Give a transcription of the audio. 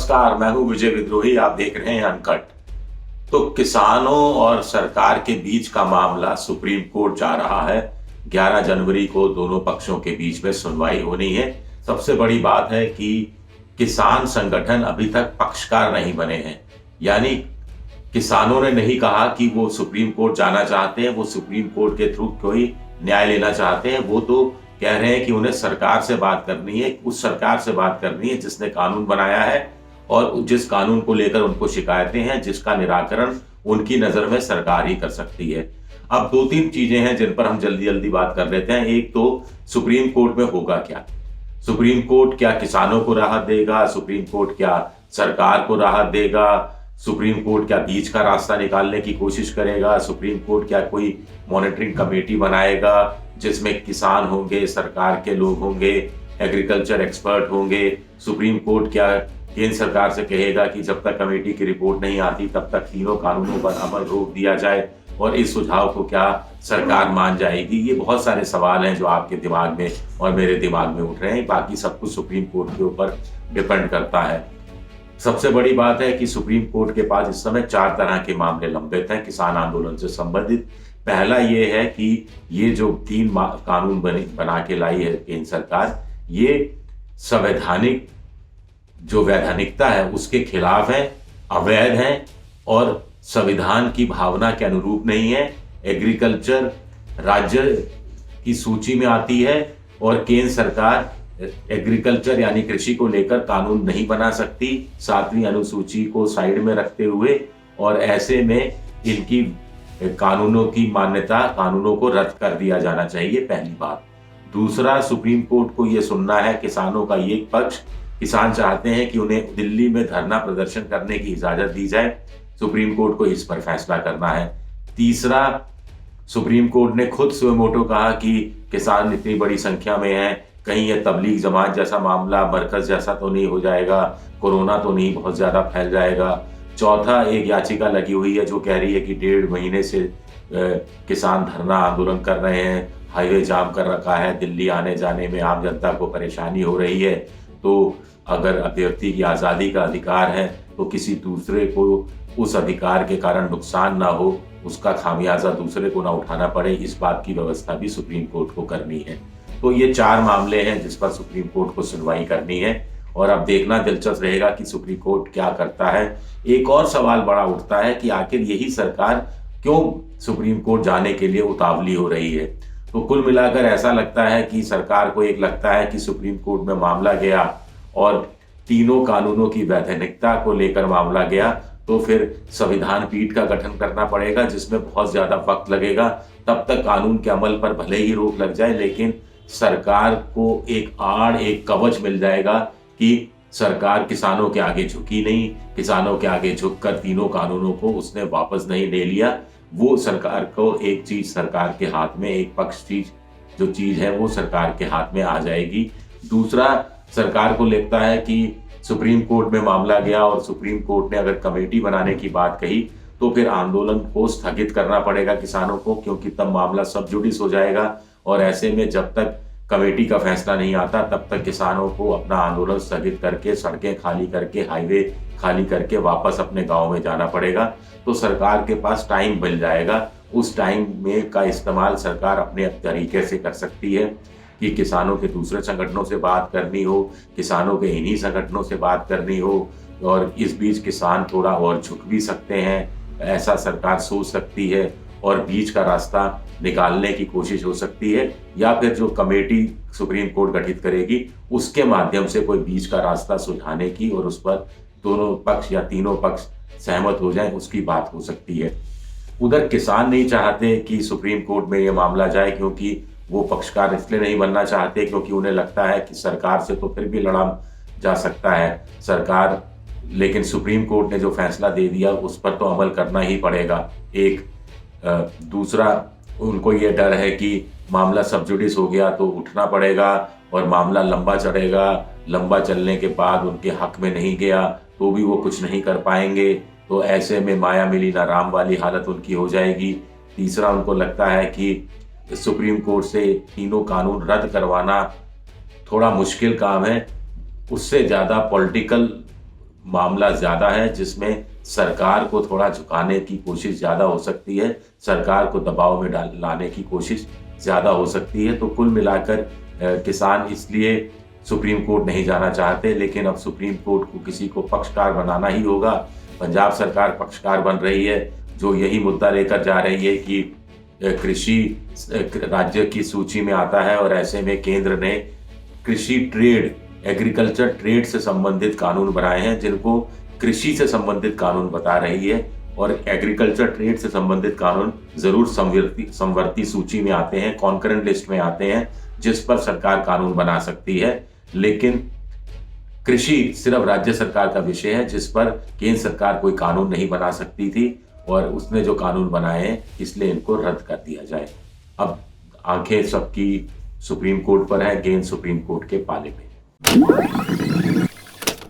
नमस्कार, मैं हूं विजय विद्रोही। आप देख रहे हैं अनकट। तो किसानों और सरकार के बीच का मामला सुप्रीम कोर्ट जा रहा है। 11 जनवरी को दोनों पक्षों के बीच में सुनवाई होनी है। सबसे बड़ी बात है कि किसान संगठन अभी तक पक्षकार नहीं बने हैं। यानी किसानों ने नहीं कहा कि वो सुप्रीम कोर्ट जाना चाहते हैं, वो सुप्रीम कोर्ट के थ्रू कोई न्याय लेना चाहते हैं। वो तो कह रहे हैं कि उन्हें सरकार से बात करनी है, उस सरकार से बात करनी है जिसने कानून बनाया है और जिस कानून को लेकर उनको शिकायतें हैं, जिसका निराकरण उनकी नजर में सरकार ही कर सकती है। अब दो तीन चीजें हैं जिन पर हम जल्दी जल्दी बात कर लेते हैं। एक तो सुप्रीम कोर्ट में होगा क्या? सुप्रीम कोर्ट क्या किसानों को राहत देगा? सुप्रीम कोर्ट क्या सरकार को राहत देगा? सुप्रीम कोर्ट क्या बीच का रास्ता निकालने की कोशिश करेगा? सुप्रीम कोर्ट क्या कोई मॉनिटरिंग कमेटी बनाएगा जिसमें किसान होंगे, सरकार के लोग होंगे, एग्रीकल्चर एक्सपर्ट होंगे? सुप्रीम कोर्ट क्या केंद्र सरकार से कहेगा कि जब तक कमेटी की रिपोर्ट नहीं आती तब तक तीनों कानूनों पर अमल रोक दिया जाए? और इस सुझाव को क्या सरकार मान जाएगी? ये बहुत सारे सवाल हैं जो आपके दिमाग में और मेरे दिमाग में उठ रहे हैं। बाकी सब कुछ सुप्रीम कोर्ट के ऊपर डिपेंड करता है। सबसे बड़ी बात है कि सुप्रीम कोर्ट के पास इस समय 4 तरह के मामले लंबित हैं किसान आंदोलन से संबंधित। पहला ये है कि ये जो 3 कानून बना के लाई है केंद्र सरकार, ये संवैधानिक जो वैधानिकता है उसके खिलाफ है, अवैध है और संविधान की भावना के अनुरूप नहीं है। एग्रीकल्चर राज्य की सूची में आती है और केंद्र सरकार एग्रीकल्चर यानी कृषि को लेकर कानून नहीं बना सकती 7वीं अनुसूची को साइड में रखते हुए, और ऐसे में इनकी कानूनों की मान्यता, कानूनों को रद्द कर दिया जाना चाहिए, पहली बात। दूसरा, सुप्रीम कोर्ट को यह सुनना है किसानों का ये पक्ष। किसान चाहते हैं कि उन्हें दिल्ली में धरना प्रदर्शन करने की इजाजत दी जाए। सुप्रीम कोर्ट को इस पर फैसला करना है। तीसरा, सुप्रीम कोर्ट ने खुद सुओ मोटो कहा कि किसान इतनी बड़ी संख्या में हैं, कहीं यह तबलीग जमात जैसा मामला, मरकज जैसा तो नहीं हो जाएगा, कोरोना तो नहीं बहुत ज्यादा फैल जाएगा। चौथा, एक याचिका लगी हुई है जो कह रही है कि 1.5 महीने से किसान धरना आंदोलन कर रहे हैं, हाईवे जाम कर रखा है, दिल्ली आने जाने में आम जनता को परेशानी हो रही है। तो अगर अभ्यर्थी की आज़ादी का अधिकार है तो किसी दूसरे को उस अधिकार के कारण नुकसान ना हो, उसका खामियाजा दूसरे को ना उठाना पड़े, इस बात की व्यवस्था भी सुप्रीम कोर्ट को करनी है। तो ये 4 मामले हैं जिस पर सुप्रीम कोर्ट को सुनवाई करनी है और अब देखना दिलचस्प रहेगा कि सुप्रीम कोर्ट क्या करता है। एक और सवाल बड़ा उठता है कि आखिर यही सरकार क्यों सुप्रीम कोर्ट जाने के लिए उतावली हो रही है। तो कुल मिलाकर ऐसा लगता है कि सरकार को एक लगता है कि सुप्रीम कोर्ट में मामला गया और तीनों कानूनों की वैधानिकता को लेकर मामला गया तो फिर संविधान पीठ का गठन करना पड़ेगा जिसमें बहुत ज्यादा वक्त लगेगा। तब तक कानून के अमल पर भले ही रोक लग जाए, लेकिन सरकार को एक कवच मिल जाएगा कि सरकार किसानों के आगे झुकी नहीं, किसानों के आगे झुककर तीनों कानूनों को उसने वापस नहीं ले लिया। वो सरकार को एक चीज सरकार के हाथ में, एक पक्ष जो चीज है वो सरकार के हाथ में आ जाएगी। दूसरा, सरकार को लगता है कि सुप्रीम कोर्ट में मामला गया और सुप्रीम कोर्ट ने अगर कमेटी बनाने की बात कही तो फिर आंदोलन को स्थगित करना पड़ेगा किसानों को, क्योंकि तब मामला सब जुडिस हो जाएगा और ऐसे में जब तक कमेटी का फैसला नहीं आता तब तक किसानों को अपना आंदोलन स्थगित करके, सड़कें खाली करके, हाईवे खाली करके वापस अपने गांव में जाना पड़ेगा। तो सरकार के पास टाइम मिल जाएगा। उस टाइम में का इस्तेमाल सरकार अपने तरीके से कर सकती है कि किसानों के दूसरे संगठनों से बात करनी हो, किसानों के इन्हीं संगठनों से बात करनी हो, और इस बीच किसान थोड़ा और झुक भी सकते हैं, ऐसा सरकार सोच सकती है और बीच का रास्ता निकालने की कोशिश हो सकती है। या फिर जो कमेटी सुप्रीम कोर्ट गठित करेगी उसके माध्यम से कोई बीच का रास्ता सुझाने की और उस पर दोनों पक्ष या तीनों पक्ष सहमत हो जाए, उसकी बात हो सकती है। उधर किसान नहीं चाहते कि सुप्रीम कोर्ट में ये मामला जाए, क्योंकि वो पक्षकार इसलिए नहीं बनना चाहते क्योंकि उन्हें लगता है कि सरकार से तो फिर भी लड़ा जा सकता है सरकार, लेकिन सुप्रीम कोर्ट ने जो फैसला दे दिया उस पर तो अमल करना ही पड़ेगा। एक दूसरा, उनको ये डर है कि मामला सब जुडिस हो गया तो उठना पड़ेगा और मामला लंबा चलेगा, लंबा चलने के बाद उनके हक में नहीं गया तो भी वो कुछ नहीं कर पाएंगे, तो ऐसे में माया मिली ना राम वाली हालत उनकी हो जाएगी। तीसरा, उनको लगता है कि सुप्रीम कोर्ट से तीनों कानून रद्द करवाना थोड़ा मुश्किल काम है, उससे ज़्यादा पॉलिटिकल मामला ज्यादा है, जिसमें सरकार को थोड़ा झुकाने की कोशिश ज्यादा हो सकती है, सरकार को दबाव में लाने की कोशिश ज्यादा हो सकती है। तो कुल मिलाकर किसान इसलिए सुप्रीम कोर्ट नहीं जाना चाहते, लेकिन अब सुप्रीम कोर्ट को किसी को पक्षकार बनाना ही होगा। पंजाब सरकार पक्षकार बन रही है, जो यही मुद्दा लेकर जा रही है कि कृषि राज्य की सूची में आता है, और ऐसे में केंद्र ने कृषि ट्रेड, एग्रीकल्चर ट्रेड से संबंधित कानून बनाए हैं, जिनको कृषि से संबंधित कानून बता रही है। और एग्रीकल्चर ट्रेड से संबंधित कानून जरूर समवर्ती सूची में आते हैं, कॉन्करेंट लिस्ट में आते हैं, जिस पर सरकार कानून बना सकती है। लेकिन कृषि सिर्फ राज्य सरकार का विषय है, जिस पर केंद्र सरकार कोई कानून नहीं बना सकती थी, और उसने जो कानून बनाए हैं इसलिए इनको रद्द कर दिया जाए। अब आंखें सबकी सुप्रीम कोर्ट पर है, गेंद सुप्रीम कोर्ट के पाले में।